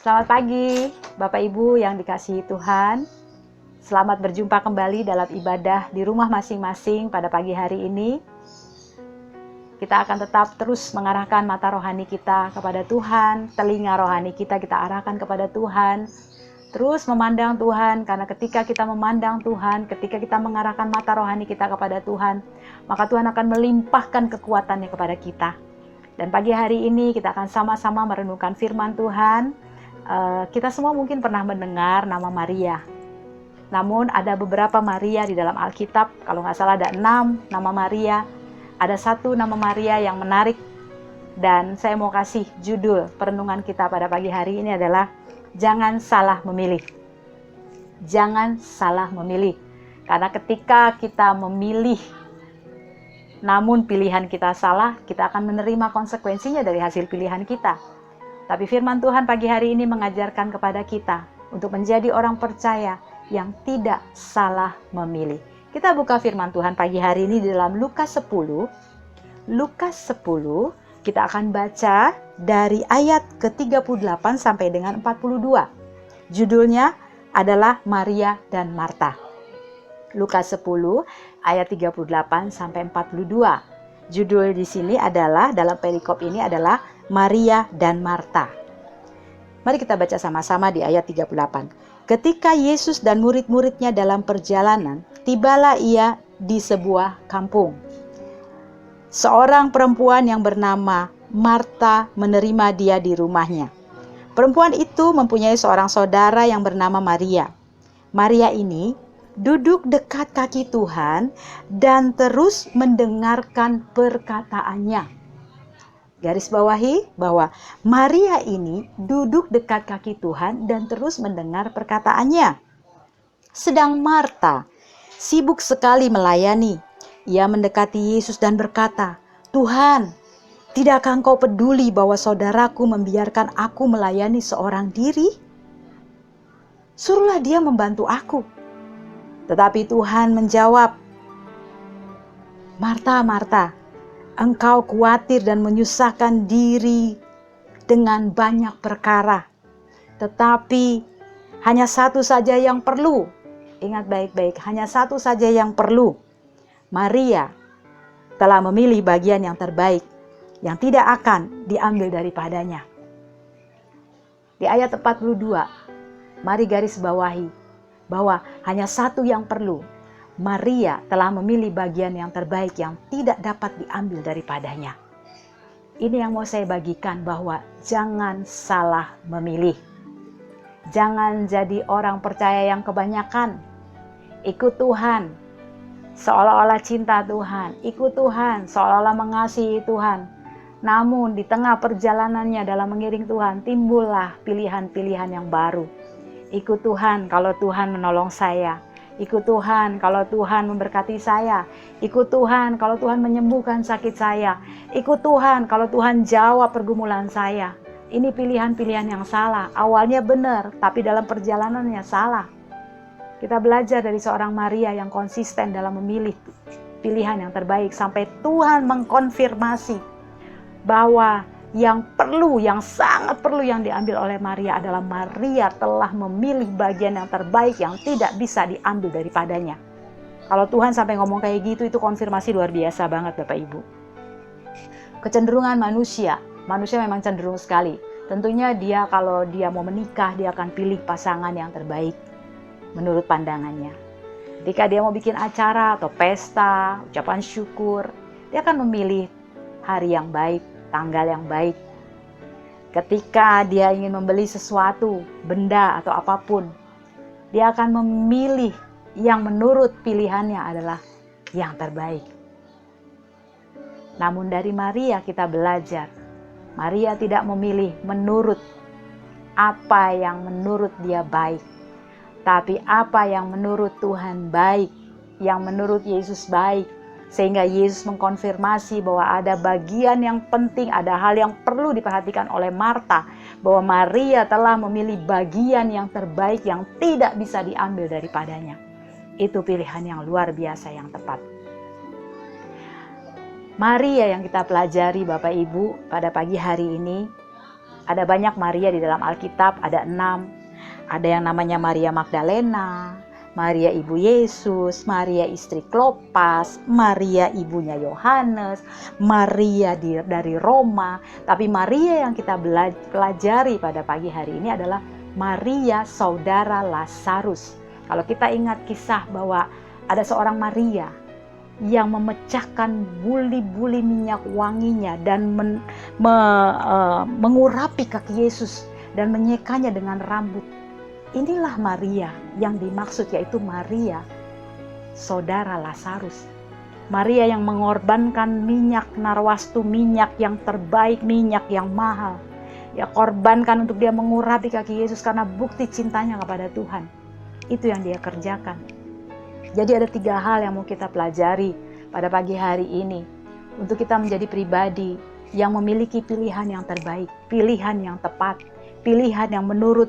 Selamat pagi, Bapak Ibu yang dikasihi Tuhan. Selamat berjumpa kembali dalam ibadah di rumah masing-masing pada pagi hari ini. Kita akan tetap terus mengarahkan mata rohani kita kepada Tuhan, telinga rohani kita arahkan kepada Tuhan. Terus memandang Tuhan, karena ketika kita memandang Tuhan, ketika kita mengarahkan mata rohani kita kepada Tuhan, maka Tuhan akan melimpahkan kekuatannya kepada kita. Dan pagi hari ini kita akan sama-sama merenungkan firman Tuhan. Kita semua mungkin pernah mendengar nama Maria. Namun ada beberapa Maria di dalam Alkitab. Kalau nggak salah ada 6 nama Maria. Ada 1 nama Maria yang menarik. Dan saya mau kasih judul perenungan kita pada pagi hari ini adalah Jangan Salah Memilih. Jangan salah memilih. Karena ketika kita memilih, namun pilihan kita salah, kita akan menerima konsekuensinya dari hasil pilihan kita. Tapi firman Tuhan pagi hari ini mengajarkan kepada kita untuk menjadi orang percaya yang tidak salah memilih. Kita buka firman Tuhan pagi hari ini di dalam Lukas 10. Lukas 10 kita akan baca dari ayat ke-38 sampai dengan 42. Judulnya adalah Maria dan Marta. Lukas 10 ayat 38 sampai 42. Judul di sini adalah, dalam perikop ini adalah Maria dan Marta. Mari kita baca sama-sama di ayat 38. Ketika Yesus dan murid-muridnya dalam perjalanan, tibalah ia di sebuah kampung. Seorang perempuan yang bernama Marta menerima dia di rumahnya. Perempuan itu mempunyai seorang saudara yang bernama Maria. Maria ini duduk dekat kaki Tuhan dan terus mendengarkan perkataannya. Garis bawahi bahwa Maria ini duduk dekat kaki Tuhan dan terus mendengar perkataannya. Sedang Marta sibuk sekali melayani. Ia mendekati Yesus dan berkata, "Tuhan, tidakkah Engkau peduli bahwa saudaraku membiarkan aku melayani seorang diri? Suruhlah dia membantu aku." Tetapi Tuhan menjawab, "Marta, Marta, engkau khawatir dan menyusahkan diri dengan banyak perkara. Tetapi hanya satu saja yang perlu." Ingat baik-baik, hanya satu saja yang perlu. Maria telah memilih bagian yang terbaik, yang tidak akan diambil daripadanya. Di ayat 42, mari garis bawahi bahwa hanya satu yang perlu. Maria telah memilih bagian yang terbaik yang tidak dapat diambil daripadanya. Ini yang mau saya bagikan, bahwa jangan salah memilih. Jangan jadi orang percaya yang kebanyakan. Ikut Tuhan, seolah-olah cinta Tuhan. Ikut Tuhan, seolah-olah mengasihi Tuhan. Namun di tengah perjalanannya dalam mengiring Tuhan, timbullah pilihan-pilihan yang baru. Ikut Tuhan kalau Tuhan menolong saya. Ikut Tuhan kalau Tuhan memberkati saya. Ikut Tuhan kalau Tuhan menyembuhkan sakit saya. Ikut Tuhan kalau Tuhan jawab pergumulan saya. Ini pilihan-pilihan yang salah. Awalnya benar, tapi dalam perjalanannya salah. Kita belajar dari seorang Maria yang konsisten dalam memilih pilihan yang terbaik. Sampai Tuhan mengkonfirmasi bahwa yang perlu, yang sangat perlu yang diambil oleh Maria adalah Maria telah memilih bagian yang terbaik yang tidak bisa diambil daripadanya. Kalau Tuhan sampai ngomong kayak gitu, itu konfirmasi luar biasa banget Bapak Ibu. Kecenderungan manusia memang cenderung sekali. Tentunya dia kalau dia mau menikah, dia akan pilih pasangan yang terbaik menurut pandangannya. Ketika dia mau bikin acara atau pesta, ucapan syukur, dia akan memilih hari yang baik, tanggal yang baik. Ketika dia ingin membeli sesuatu, benda atau apapun, dia akan memilih yang menurut pilihannya adalah yang terbaik. Namun dari Maria kita belajar, Maria tidak memilih menurut apa yang menurut dia baik, tapi apa yang menurut Tuhan baik, yang menurut Yesus baik. Sehingga Yesus mengkonfirmasi bahwa ada bagian yang penting, ada hal yang perlu diperhatikan oleh Marta. Bahwa Maria telah memilih bagian yang terbaik yang tidak bisa diambil daripadanya. Itu pilihan yang luar biasa yang tepat. Maria yang kita pelajari Bapak Ibu pada pagi hari ini Ada banyak Maria di dalam Alkitab, ada 6. Ada yang namanya Maria Magdalena, Maria ibu Yesus, Maria istri Klopas, Maria ibunya Yohanes, Maria dari Roma. Tapi Maria yang kita pelajari pada pagi hari ini adalah Maria saudara Lazarus. Kalau kita ingat kisah bahwa ada seorang Maria yang memecahkan buli-buli minyak wanginya dan mengurapi kaki Yesus dan menyekanya dengan rambut. Inilah Maria yang dimaksud, yaitu Maria saudara Lazarus. Maria yang mengorbankan minyak narwastu, minyak yang terbaik, minyak yang mahal. Ya, korbankan untuk dia mengurapi kaki Yesus karena bukti cintanya kepada Tuhan. Itu yang dia kerjakan. Jadi ada 3 hal yang mau kita pelajari pada pagi hari ini. Untuk kita menjadi pribadi yang memiliki pilihan yang terbaik, pilihan yang tepat, pilihan yang menurut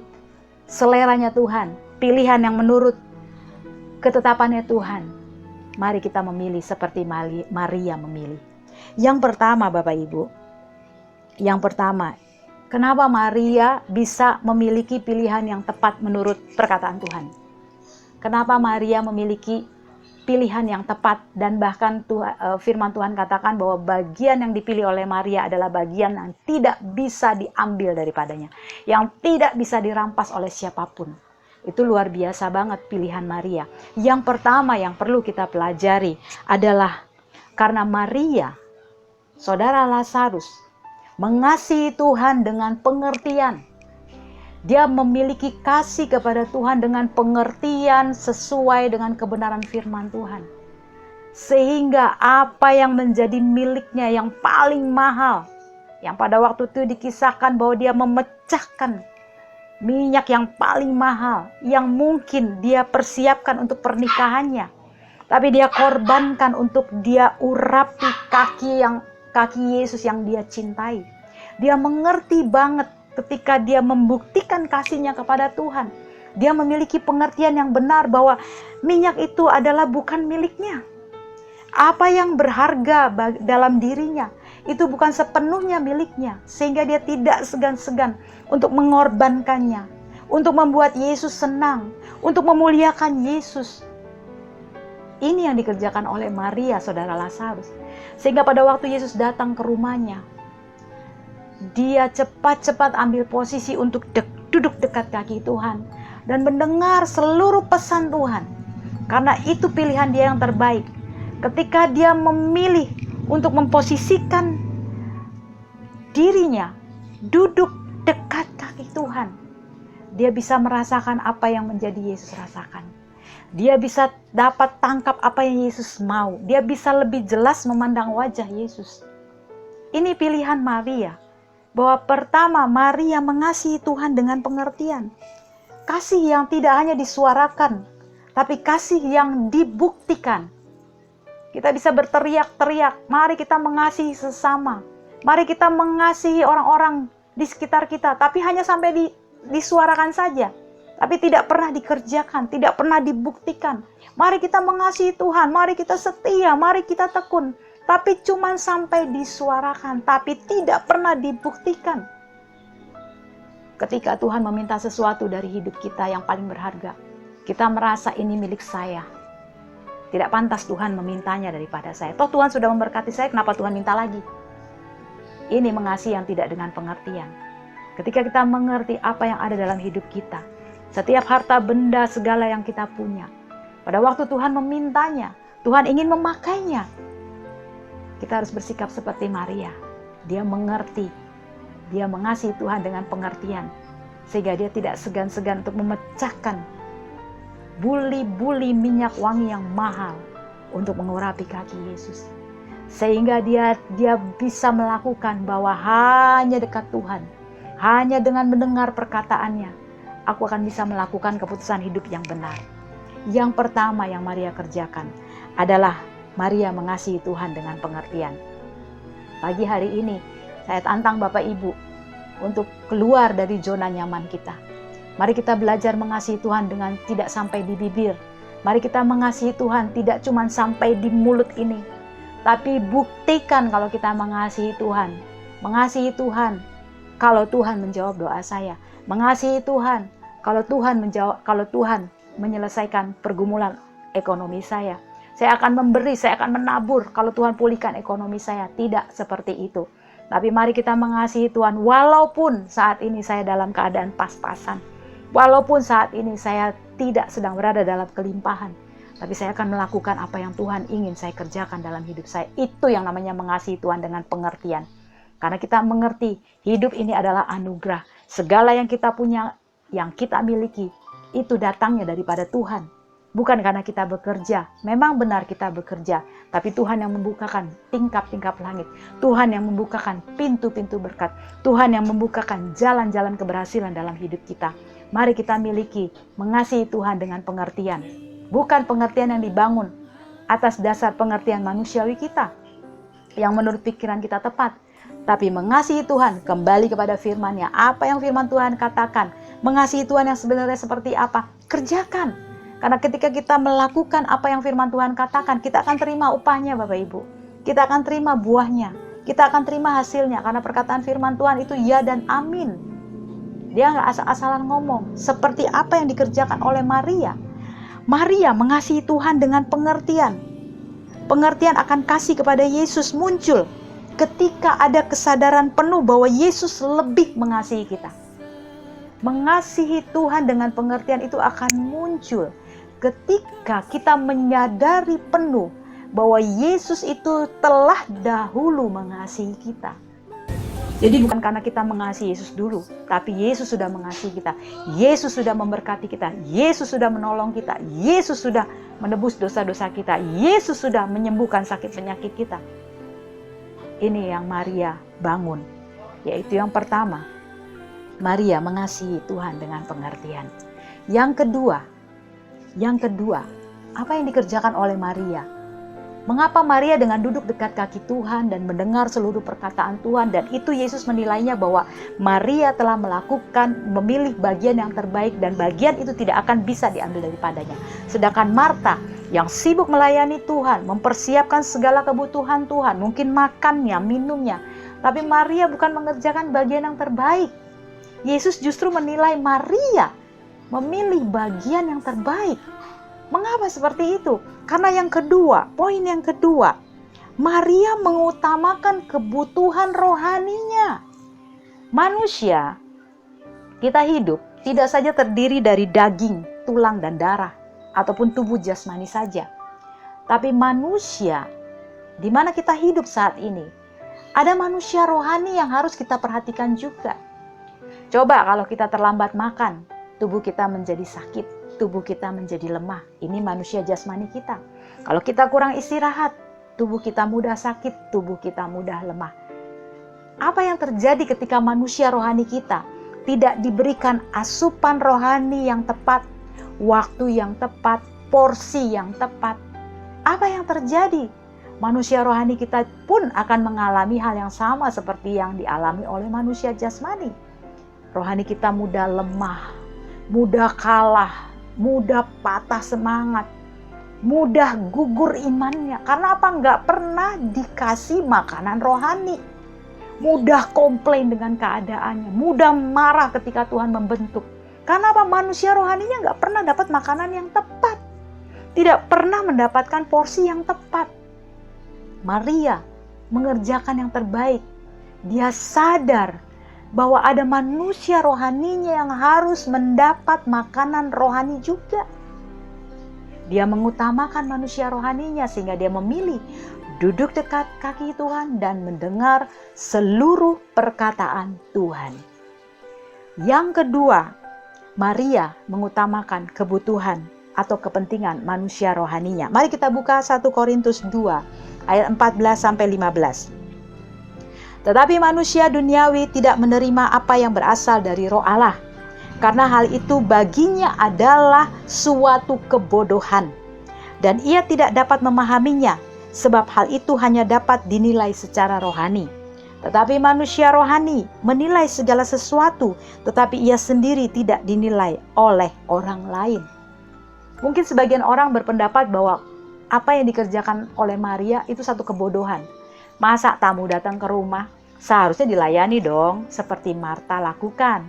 seleranya Tuhan, pilihan yang menurut ketetapannya Tuhan. Mari kita memilih seperti Maria memilih. Yang pertama Bapak Ibu, kenapa Maria bisa memiliki pilihan yang tepat menurut perkataan Tuhan? Kenapa Maria memiliki pilihan yang tepat, dan bahkan firman Tuhan katakan bahwa bagian yang dipilih oleh Maria adalah bagian yang tidak bisa diambil daripadanya, yang tidak bisa dirampas oleh siapapun. Itu luar biasa banget pilihan Maria. Yang pertama yang perlu kita pelajari adalah karena Maria, saudara Lazarus, mengasihi Tuhan dengan pengertian. Dia memiliki kasih kepada Tuhan dengan pengertian sesuai dengan kebenaran firman Tuhan. Sehingga apa yang menjadi miliknya yang paling mahal, yang pada waktu itu dikisahkan bahwa dia memecahkan minyak yang paling mahal, yang mungkin dia persiapkan untuk pernikahannya, tapi dia korbankan untuk dia urapi kaki Yesus yang dia cintai. Dia mengerti banget ketika dia membuktikan kasihnya kepada Tuhan. Dia memiliki pengertian yang benar bahwa minyak itu adalah bukan miliknya. Apa yang berharga dalam dirinya itu bukan sepenuhnya miliknya. Sehingga dia tidak segan-segan untuk mengorbankannya, untuk membuat Yesus senang, untuk memuliakan Yesus. Ini yang dikerjakan oleh Maria, saudara Lazarus. Sehingga pada waktu Yesus datang ke rumahnya, dia cepat-cepat ambil posisi untuk duduk dekat kaki Tuhan dan mendengar seluruh pesan Tuhan. Karena itu pilihan dia yang terbaik. Ketika dia memilih untuk memposisikan dirinya duduk dekat kaki Tuhan, dia bisa merasakan apa yang menjadi Yesus rasakan. Dia bisa dapat tangkap apa yang Yesus mau. Dia bisa lebih jelas memandang wajah Yesus. Ini pilihan Maria. Bahwa pertama, Maria mengasihi Tuhan dengan pengertian. Kasih yang tidak hanya disuarakan, tapi kasih yang dibuktikan. Kita bisa berteriak-teriak, mari kita mengasihi sesama. Mari kita mengasihi orang-orang di sekitar kita, tapi hanya sampai disuarakan saja. Tapi tidak pernah dikerjakan, tidak pernah dibuktikan. Mari kita mengasihi Tuhan, mari kita setia, mari kita tekun. Tapi cuma sampai disuarakan, tapi tidak pernah dibuktikan. Ketika Tuhan meminta sesuatu dari hidup kita yang paling berharga, kita merasa ini milik saya. Tidak pantas Tuhan memintanya daripada saya. Toh Tuhan sudah memberkati saya, kenapa Tuhan minta lagi? Ini mengasihi yang tidak dengan pengertian. Ketika kita mengerti apa yang ada dalam hidup kita, setiap harta benda segala yang kita punya, pada waktu Tuhan memintanya, Tuhan ingin memakainya. Kita harus bersikap seperti Maria. Dia mengerti. Dia mengasihi Tuhan dengan pengertian. Sehingga dia tidak segan-segan untuk memecahkan buli-buli minyak wangi yang mahal untuk mengurapi kaki Yesus. Sehingga dia bisa melakukan bahwa hanya dekat Tuhan, hanya dengan mendengar perkataannya, aku akan bisa melakukan keputusan hidup yang benar. Yang pertama yang Maria kerjakan adalah Maria mengasihi Tuhan dengan pengertian. Pagi hari ini, saya tantang Bapak Ibu untuk keluar dari zona nyaman kita. Mari kita belajar mengasihi Tuhan dengan tidak sampai di bibir. Mari kita mengasihi Tuhan tidak cuma sampai di mulut ini. Tapi buktikan kalau kita mengasihi Tuhan. Mengasihi Tuhan kalau Tuhan menjawab doa saya. Mengasihi Tuhan kalau Tuhan menyelesaikan pergumulan ekonomi saya. Saya akan memberi, saya akan menabur kalau Tuhan pulihkan ekonomi saya. Tidak seperti itu. Tapi mari kita mengasihi Tuhan walaupun saat ini saya dalam keadaan pas-pasan. Walaupun saat ini saya tidak sedang berada dalam kelimpahan. Tapi saya akan melakukan apa yang Tuhan ingin saya kerjakan dalam hidup saya. Itu yang namanya mengasihi Tuhan dengan pengertian. Karena kita mengerti hidup ini adalah anugerah. Segala yang kita punya, yang kita miliki, itu datangnya daripada Tuhan. Bukan karena kita bekerja. Memang benar kita bekerja. Tapi Tuhan yang membukakan tingkap-tingkap langit. Tuhan yang membukakan pintu-pintu berkat. Tuhan yang membukakan jalan-jalan keberhasilan dalam hidup kita. Mari kita miliki mengasihi Tuhan dengan pengertian. Bukan pengertian yang dibangun atas dasar pengertian manusiawi kita. Yang menurut pikiran kita tepat. Tapi mengasihi Tuhan kembali kepada firman-Nya. Apa yang firman Tuhan katakan. Mengasihi Tuhan yang sebenarnya seperti apa? Kerjakan. Karena ketika kita melakukan apa yang firman Tuhan katakan, kita akan terima upahnya Bapak Ibu. Kita akan terima buahnya. Kita akan terima hasilnya. Karena perkataan firman Tuhan itu ya dan amin. Dia nggak asal-asalan ngomong. Seperti apa yang dikerjakan oleh Maria. Maria mengasihi Tuhan dengan pengertian. Pengertian akan kasih kepada Yesus muncul ketika ada kesadaran penuh bahwa Yesus lebih mengasihi kita. Mengasihi Tuhan dengan pengertian itu akan muncul ketika kita menyadari penuh bahwa Yesus itu telah dahulu mengasihi kita. Jadi bukan karena kita mengasihi Yesus dulu, tapi Yesus sudah mengasihi kita. Yesus sudah memberkati kita. Yesus sudah menolong kita. Yesus sudah menebus dosa-dosa kita. Yesus sudah menyembuhkan sakit penyakit kita. Ini yang Maria bangun, yaitu yang pertama, Maria mengasihi Tuhan dengan pengertian. Yang kedua, apa yang dikerjakan oleh Maria? Mengapa Maria dengan duduk dekat kaki Tuhan dan mendengar seluruh perkataan Tuhan, dan itu Yesus menilainya bahwa Maria telah memilih bagian yang terbaik dan bagian itu tidak akan bisa diambil daripadanya. Sedangkan Marta yang sibuk melayani Tuhan, mempersiapkan segala kebutuhan Tuhan, mungkin makannya, minumnya. Tapi Maria bukan mengerjakan bagian yang terbaik. Yesus justru menilai Maria memilih bagian yang terbaik. Mengapa seperti itu? Karena poin yang kedua, Maria mengutamakan kebutuhan rohaninya. Manusia, kita hidup tidak saja terdiri dari daging, tulang, dan darah, ataupun tubuh jasmani saja. Tapi manusia, di mana kita hidup saat ini, ada manusia rohani yang harus kita perhatikan juga. Coba kalau kita terlambat makan, tubuh kita menjadi sakit, tubuh kita menjadi lemah. Ini manusia jasmani kita. Kalau kita kurang istirahat, tubuh kita mudah sakit, tubuh kita mudah lemah. Apa yang terjadi ketika manusia rohani kita tidak diberikan asupan rohani yang tepat, waktu yang tepat, porsi yang tepat? Apa yang terjadi? Manusia rohani kita pun akan mengalami hal yang sama seperti yang dialami oleh manusia jasmani. Rohani kita mudah lemah, mudah kalah, mudah patah semangat, mudah gugur imannya. Karena apa? Nggak pernah dikasih makanan rohani. Mudah komplain dengan keadaannya, mudah marah ketika Tuhan membentuk. Karena apa? Manusia rohaninya nggak pernah dapat makanan yang tepat. Tidak pernah mendapatkan porsi yang tepat. Maria mengerjakan yang terbaik. Dia sadar bahwa ada manusia rohaninya yang harus mendapat makanan rohani juga. Dia mengutamakan manusia rohaninya sehingga dia memilih duduk dekat kaki Tuhan dan mendengar seluruh perkataan Tuhan. Yang kedua, Maria mengutamakan kebutuhan atau kepentingan manusia rohaninya. Mari kita buka 1 Korintus 2 ayat 14-15. Tetapi manusia duniawi tidak menerima apa yang berasal dari Roh Allah, karena hal itu baginya adalah suatu kebodohan, dan ia tidak dapat memahaminya, sebab hal itu hanya dapat dinilai secara rohani. Tetapi manusia rohani menilai segala sesuatu, tetapi ia sendiri tidak dinilai oleh orang lain. Mungkin sebagian orang berpendapat bahwa apa yang dikerjakan oleh Maria itu satu kebodohan. Masa tamu datang ke rumah, Seharusnya dilayani dong, seperti Marta lakukan.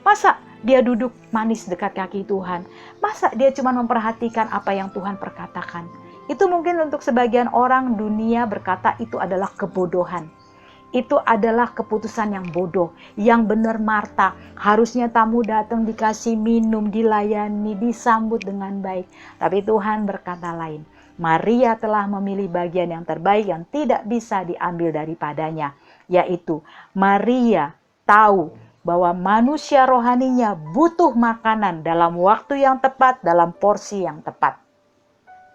Masa dia duduk manis dekat kaki Tuhan? Masa dia cuma memperhatikan apa yang Tuhan perkatakan? Itu mungkin untuk sebagian orang dunia berkata itu adalah kebodohan. Itu adalah keputusan yang bodoh. Yang benar Marta, harusnya tamu datang dikasih minum, dilayani, disambut dengan baik. Tapi Tuhan berkata lain. Maria telah memilih bagian yang terbaik yang tidak bisa diambil daripadanya. Yaitu Maria tahu bahwa manusia rohaninya butuh makanan dalam waktu yang tepat, dalam porsi yang tepat.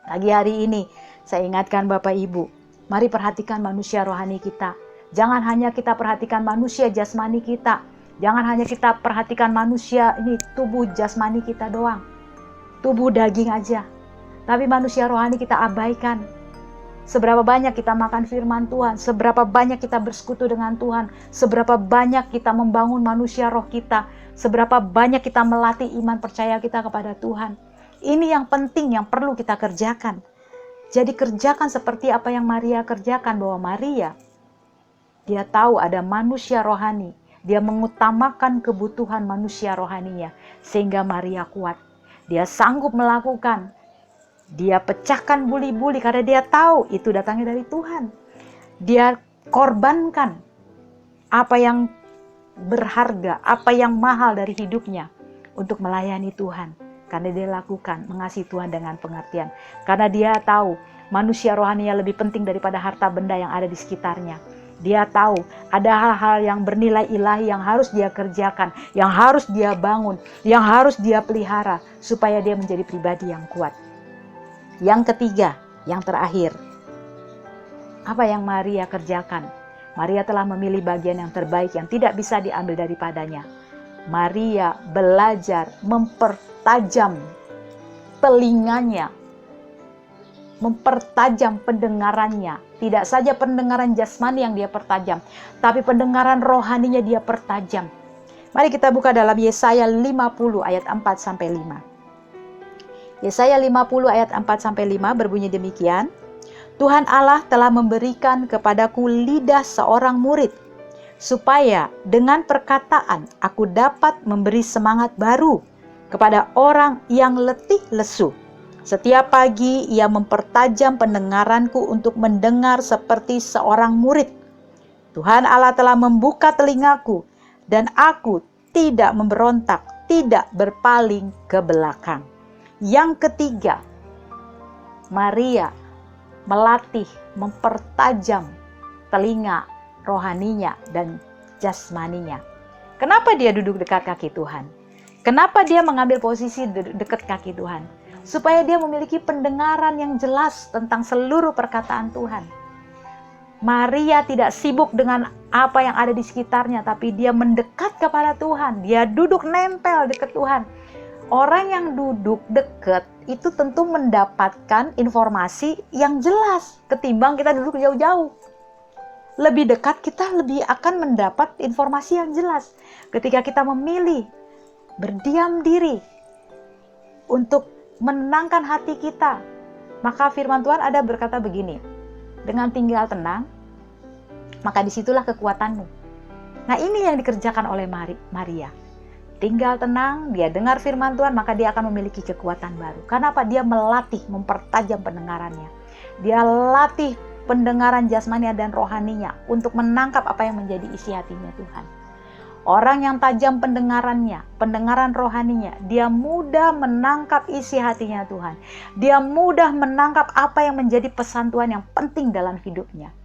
Pagi hari ini saya ingatkan Bapak Ibu, mari perhatikan manusia rohani kita. Jangan hanya kita perhatikan manusia jasmani kita. Jangan hanya kita perhatikan manusia ini tubuh jasmani kita doang. Tubuh daging aja. Tapi manusia rohani kita abaikan. Seberapa banyak kita makan firman Tuhan, seberapa banyak kita bersekutu dengan Tuhan, seberapa banyak kita membangun manusia roh kita, seberapa banyak kita melatih iman percaya kita kepada Tuhan. Ini yang penting, yang perlu kita kerjakan. Jadi kerjakan seperti apa yang Maria kerjakan, bahwa Maria, dia tahu ada manusia rohani. Dia mengutamakan kebutuhan manusia rohaninya. Sehingga Maria kuat. Dia sanggup melakukan. Dia pecahkan buli-buli karena dia tahu itu datangnya dari Tuhan. Dia korbankan apa yang berharga, apa yang mahal dari hidupnya untuk melayani Tuhan. Karena dia lakukan, mengasihi Tuhan dengan pengertian. Karena dia tahu manusia rohaninya lebih penting daripada harta benda yang ada di sekitarnya. Dia tahu ada hal-hal yang bernilai ilahi yang harus dia kerjakan, yang harus dia bangun, yang harus dia pelihara supaya dia menjadi pribadi yang kuat. Yang ketiga, yang terakhir, apa yang Maria kerjakan? Maria telah memilih bagian yang terbaik yang tidak bisa diambil daripadanya. Maria belajar mempertajam telinganya, mempertajam pendengarannya. Tidak saja pendengaran jasmani yang dia pertajam, tapi pendengaran rohaninya dia pertajam. Mari kita buka dalam Yesaya 50 ayat 4-5. Yesaya 50 ayat 4-5 berbunyi demikian. Tuhan Allah telah memberikan kepadaku lidah seorang murid, supaya dengan perkataan aku dapat memberi semangat baru kepada orang yang letih lesu. Setiap pagi ia mempertajam pendengaranku untuk mendengar seperti seorang murid. Tuhan Allah telah membuka telingaku dan aku tidak memberontak, tidak berpaling ke belakang. Yang ketiga, Maria melatih, mempertajam telinga rohaninya dan jasmaninya. Kenapa dia duduk dekat kaki Tuhan? Kenapa dia mengambil posisi dekat kaki Tuhan? Supaya dia memiliki pendengaran yang jelas tentang seluruh perkataan Tuhan. Maria tidak sibuk dengan apa yang ada di sekitarnya, tapi dia mendekat kepada Tuhan. Dia duduk nempel dekat Tuhan. Orang yang duduk dekat itu tentu mendapatkan informasi yang jelas ketimbang kita duduk jauh-jauh. Lebih dekat kita lebih akan mendapat informasi yang jelas. Ketika kita memilih berdiam diri untuk menenangkan hati kita, maka firman Tuhan ada berkata begini, dengan tinggal tenang, maka disitulah kekuatanmu. Nah, ini yang dikerjakan oleh Maria. Tinggal tenang, dia dengar firman Tuhan, maka dia akan memiliki kekuatan baru. Karena apa? Dia melatih, mempertajam pendengarannya. Dia latih pendengaran jasmani dan rohaninya untuk menangkap apa yang menjadi isi hatinya Tuhan. Orang yang tajam pendengarannya, pendengaran rohaninya, dia mudah menangkap isi hatinya Tuhan. Dia mudah menangkap apa yang menjadi pesan Tuhan yang penting dalam hidupnya.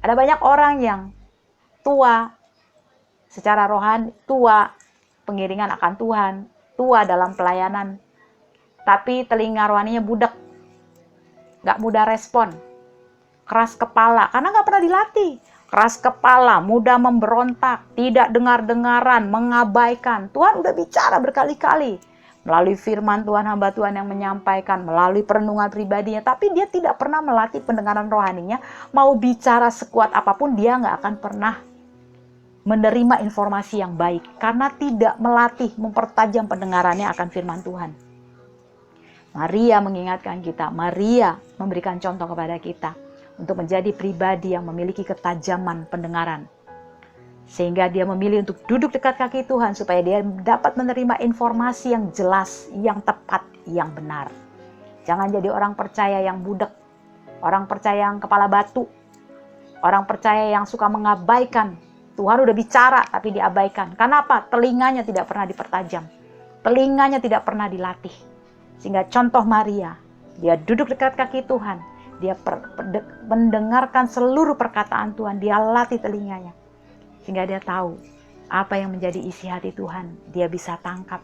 Ada banyak orang yang tua secara rohani, tua pengiringan akan Tuhan, tua dalam pelayanan, tapi telinga rohaninya budak, gak mudah respon, keras kepala, karena gak pernah dilatih. Keras kepala, mudah memberontak, tidak dengar-dengaran, mengabaikan. Tuhan udah bicara berkali-kali melalui firman Tuhan, hamba Tuhan yang menyampaikan, melalui perenungan pribadinya, tapi dia tidak pernah melatih pendengaran rohaninya. Mau bicara sekuat apapun, dia nggak akan pernah menerima informasi yang baik karena tidak melatih, mempertajam pendengarannya akan firman Tuhan. Maria mengingatkan kita, Maria memberikan contoh kepada kita untuk menjadi pribadi yang memiliki ketajaman pendengaran. Sehingga dia memilih untuk duduk dekat kaki Tuhan supaya dia dapat menerima informasi yang jelas, yang tepat, yang benar. Jangan jadi orang percaya yang budak, orang percaya yang kepala batu, orang percaya yang suka mengabaikan. Tuhan udah bicara tapi diabaikan. Kenapa? Telinganya tidak pernah dipertajam. Telinganya tidak pernah dilatih. Sehingga contoh Maria, dia duduk dekat kaki Tuhan. Dia mendengarkan seluruh perkataan Tuhan. Dia latih telinganya. Sehingga dia tahu apa yang menjadi isi hati Tuhan. Dia bisa tangkap.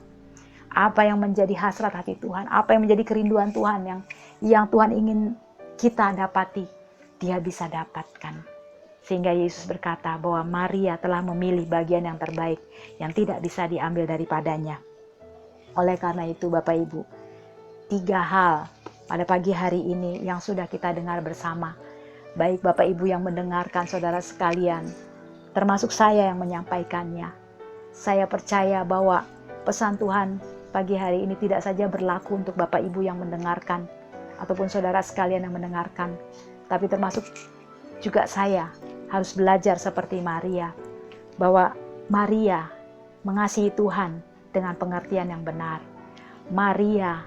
Apa yang menjadi hasrat hati Tuhan. Apa yang menjadi kerinduan Tuhan yang Tuhan ingin kita dapati. Dia bisa dapatkan. Sehingga Yesus berkata bahwa Maria telah memilih bagian yang terbaik. Yang tidak bisa diambil daripadanya. Oleh karena itu Bapak Ibu. 3 hal pada pagi hari ini yang sudah kita dengar bersama. Baik Bapak Ibu yang mendengarkan, saudara sekalian, termasuk saya yang menyampaikannya. Saya percaya bahwa pesan Tuhan pagi hari ini tidak saja berlaku untuk Bapak Ibu yang mendengarkan, ataupun saudara sekalian yang mendengarkan, tapi termasuk juga saya harus belajar seperti Maria, bahwa Maria mengasihi Tuhan dengan pengertian yang benar. Maria,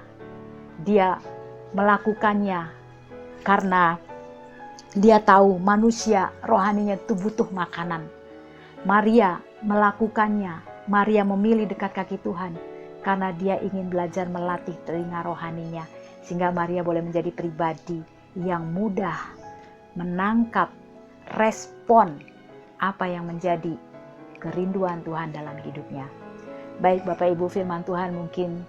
dia melakukannya karena dia tahu manusia rohaninya itu butuh makanan. Maria melakukannya, Maria memilih dekat kaki Tuhan karena dia ingin belajar melatih telinga rohaninya. Sehingga Maria boleh menjadi pribadi yang mudah menangkap respon apa yang menjadi kerinduan Tuhan dalam hidupnya. Baik Bapak Ibu, firman Tuhan mungkin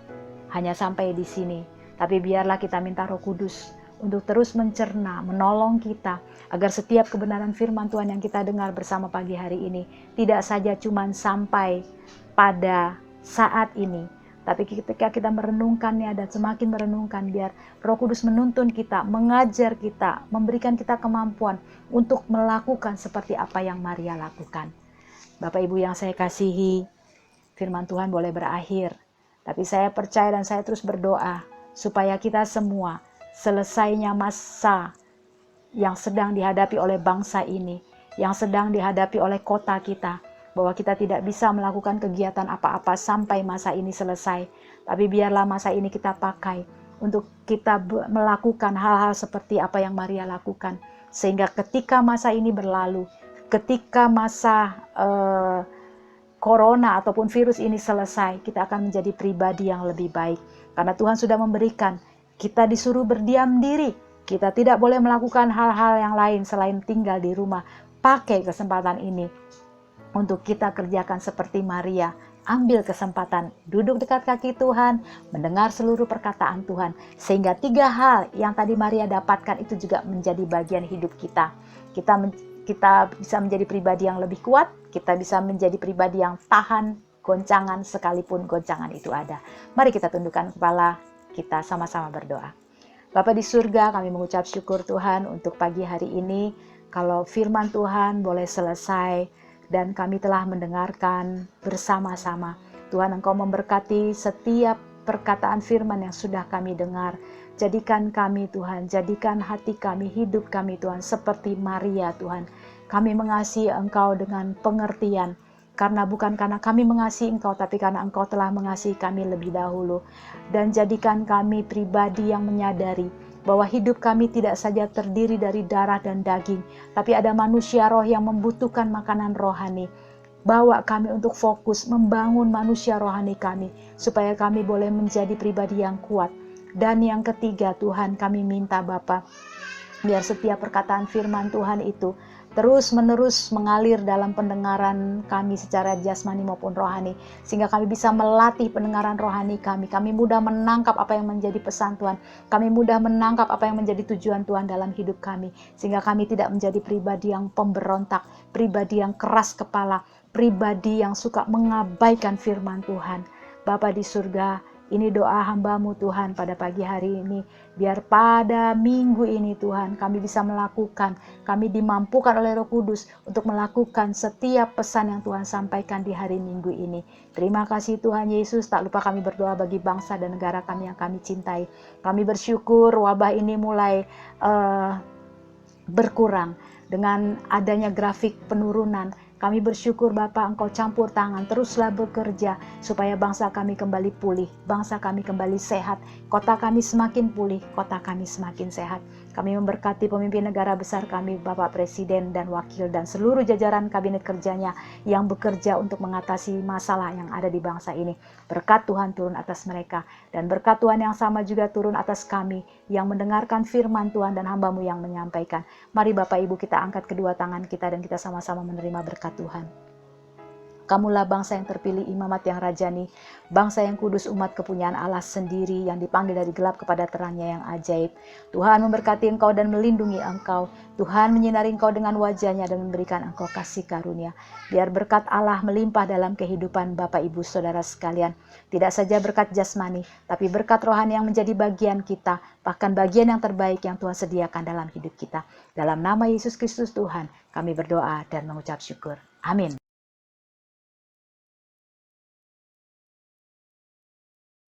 hanya sampai di sini. Tapi biarlah kita minta Roh Kudus untuk terus mencerna, menolong kita agar setiap kebenaran firman Tuhan yang kita dengar bersama pagi hari ini tidak saja cuma sampai pada saat ini, tapi ketika kita merenungkannya dan semakin merenungkan, biar Roh Kudus menuntun kita, mengajar kita, memberikan kita kemampuan untuk melakukan seperti apa yang Maria lakukan. Bapak Ibu yang saya kasihi, firman Tuhan boleh berakhir, tapi saya percaya dan saya terus berdoa supaya kita semua selesainya masa yang sedang dihadapi oleh bangsa ini, yang sedang dihadapi oleh kota kita, bahwa kita tidak bisa melakukan kegiatan apa-apa sampai masa ini selesai. Tapi biarlah masa ini kita pakai untuk kita melakukan hal-hal seperti apa yang Maria lakukan. Sehingga ketika masa ini berlalu, ketika masa corona ataupun virus ini selesai, kita akan menjadi pribadi yang lebih baik. Karena Tuhan sudah memberikan, kita disuruh berdiam diri. Kita tidak boleh melakukan hal-hal yang lain selain tinggal di rumah. Pakai kesempatan ini untuk kita kerjakan seperti Maria. Ambil kesempatan, duduk dekat kaki Tuhan, mendengar seluruh perkataan Tuhan. Sehingga 3 hal yang tadi Maria dapatkan itu juga menjadi bagian hidup kita. Kita bisa menjadi pribadi yang lebih kuat, kita bisa menjadi pribadi yang tahan goncangan sekalipun goncangan itu ada. Mari kita tundukkan kepala, kita sama-sama berdoa. Bapa di surga, kami mengucap syukur Tuhan untuk pagi hari ini. Kalau firman Tuhan boleh selesai dan kami telah mendengarkan bersama-sama. Tuhan, Engkau memberkati setiap perkataan firman yang sudah kami dengar. Jadikan kami Tuhan, jadikan hati kami, hidup kami Tuhan seperti Maria Tuhan. Kami mengasihi Engkau dengan pengertian. Karena bukan karena kami mengasihi Engkau, tapi karena Engkau telah mengasihi kami lebih dahulu. Dan jadikan kami pribadi yang menyadari bahwa hidup kami tidak saja terdiri dari darah dan daging, tapi ada manusia roh yang membutuhkan makanan rohani. Bawa kami untuk fokus membangun manusia rohani kami, supaya kami boleh menjadi pribadi yang kuat. Dan yang ketiga Tuhan, kami minta Bapa, biar setiap perkataan firman Tuhan itu terus-menerus mengalir dalam pendengaran kami secara jasmani maupun rohani. Sehingga kami bisa melatih pendengaran rohani kami. Kami mudah menangkap apa yang menjadi pesan Tuhan. Kami mudah menangkap apa yang menjadi tujuan Tuhan dalam hidup kami. Sehingga kami tidak menjadi pribadi yang pemberontak, pribadi yang keras kepala, pribadi yang suka mengabaikan firman Tuhan. Bapa di surga, ini doa hamba-Mu Tuhan pada pagi hari ini. Biar pada minggu ini Tuhan kami bisa melakukan, kami dimampukan oleh Roh Kudus untuk melakukan setiap pesan yang Tuhan sampaikan di hari Minggu ini. Terima kasih Tuhan Yesus. Tak lupa kami berdoa bagi bangsa dan negara kami yang kami cintai. Kami bersyukur wabah ini mulai berkurang dengan adanya grafik penurunan. Kami bersyukur Bapa, Engkau campur tangan, teruslah bekerja supaya bangsa kami kembali pulih, bangsa kami kembali sehat, kota kami semakin pulih, kota kami semakin sehat. Kami memberkati pemimpin negara besar kami, Bapak Presiden dan Wakil dan seluruh jajaran kabinet kerjanya yang bekerja untuk mengatasi masalah yang ada di bangsa ini. Berkat Tuhan turun atas mereka, dan berkat Tuhan yang sama juga turun atas kami yang mendengarkan firman Tuhan dan hamba-Mu yang menyampaikan. Mari Bapak Ibu kita angkat kedua tangan kita dan kita sama-sama menerima berkat Tuhan. Kamulah bangsa yang terpilih, imamat yang rajani, bangsa yang kudus, umat kepunyaan Allah sendiri yang dipanggil dari gelap kepada terangnya yang ajaib. Tuhan memberkati engkau dan melindungi engkau. Tuhan menyinari engkau dengan wajahnya dan memberikan engkau kasih karunia. Biar berkat Allah melimpah dalam kehidupan Bapak Ibu Saudara sekalian. Tidak saja berkat jasmani, tapi berkat rohani yang menjadi bagian kita, bahkan bagian yang terbaik yang Tuhan sediakan dalam hidup kita. Dalam nama Yesus Kristus Tuhan, kami berdoa dan mengucap syukur. Amin.